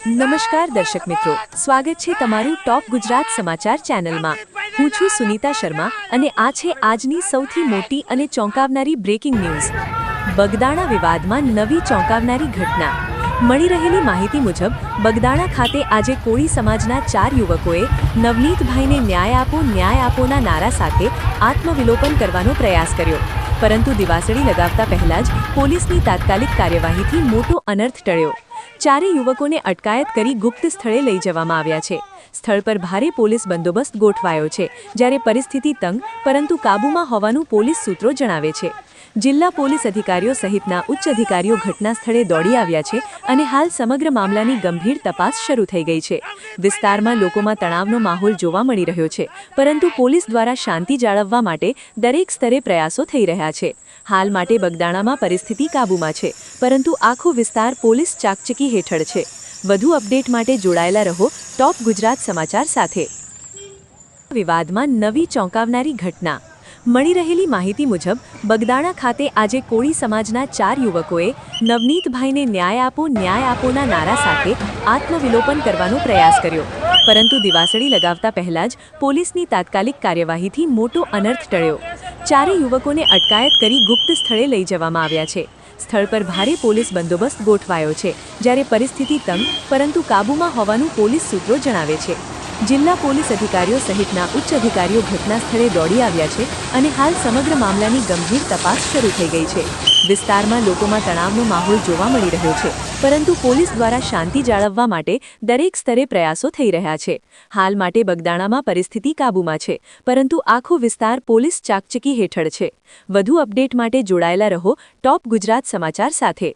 નમસ્કાર દર્શક મિત્રો, સ્વાગત છે તમારું ટોપ ગુજરાત સમાચાર ચેનલમાં। હું છું સુનીતા શર્મા અને આ છે આજની સૌથી મોટી અને ચોંકાવનારી બ્રેકિંગ ન્યૂઝ। બગદાણા વિવાદમાં નવી ચોંકાવનારી ઘટના। મળી રહેલી માહિતી મુજબ બગદાણા ખાતે આજે કોળી સમાજના 4 યુવકોએ નવનીતભાઈને ન્યાય આપોના નારા સાથે આત્મવિલોપન કરવાનો પ્રયાસ કર્યો, પરંતુ દિવાસળી લગાવતા પહેલા જ પોલીસની તાત્કાલિક કાર્યવાહીથી મોટો અનર્થ ટળ્યો। ચારે યુવકોને અટકાયત કરી ગુપ્ત સ્થળે લઈ જવામાં આવ્યા છે। સ્થળ પર ભારે પોલીસ બંદોબસ્ત ગોઠવાયો છે, જ્યારે પરિસ્થિતિ તંગ પરંતુ કાબૂમાં હોવાનું પોલીસ સૂત્રો જણાવે છે। જિલ્લા પોલીસ અધિકારીઓ સહિતના ઉચ્ચ અધિકારીઓ ઘટના સ્થળે દોડી આવ્યા છે અને હાલ સમગ્ર મામલાની ગંભીર તપાસ શરૂ થઈ ગઈ છે। વિસ્તારમાં લોકોમાં તણાવનો માહોલ જોવા મળી રહ્યો છે, પરંતુ પોલીસ દ્વારા શાંતિ જાળવવા માટે દરેક સ્તરે પ્રયાસો થઈ રહ્યા છે। હાલ માટે બગદાણામાં પરિસ્થિતિ કાબૂમાં છે, પરંતુ આખો વિસ્તાર પોલીસ ચાકચકી હેઠળ છે। વધુ અપડેટ માટે જોડાયેલા રહો ટોપ ગુજરાત સમાચાર સાથે। વિવાદમાં નવી ચોંકાવનારી ઘટના। મળી રહેલી માહિતી મુજબ બગદાણા ખાતે આજે કોળી સમાજના 4 યુવકોએ નવનીતભાઈને ન્યાય આપોના નારા સાથે આત્મવિલોપન કરવાનો પ્રયાસ કર્યો, પરંતુ દિવાસળી લગાવતા પહેલા જ પોલીસની તાત્કાલિક કાર્યવાહીથી મોટો અનર્થ ટળ્યો। ચારે યુવકોને અટકાયત કરી ગુપ્ત સ્થળે લઈ જવામાં આવ્યા છે। સ્થળ પર ભારે પોલીસ બંદોબસ્ત ગોઠવાયો છે, જ્યારે પરિસ્થિતિ તંગ પરંતુ કાબૂમાં હોવાનું પોલીસ સૂત્રો જણાવે છે। જિલ્લા પોલીસ અધિકારીઓ સહિતના ઉચ્ચ અધિકારીઓ ઘટના સ્થળે દોડી આવ્યા છે અને હાલ સમગ્ર મામલાની ગંભીર તપાસ શરૂ થઈ ગઈ છે। વિસ્તારમાં લોકોમાં તણાવનો માહોલ જોવા મળી રહ્યો છે, પરંતુ પોલીસ દ્વારા શાંતિ જાળવવા માટે દરેક સ્તરે પ્રયાસો થઈ રહ્યા છે। હાલ માટે બગદાણામાં પરિસ્થિતિ કાબૂમાં છે, પરંતુ આખો વિસ્તાર પોલીસ ચાકચકી હેઠળ છે। વધુ અપડેટ માટે જોડાયેલા રહો ટોપ ગુજરાત સમાચાર સાથે।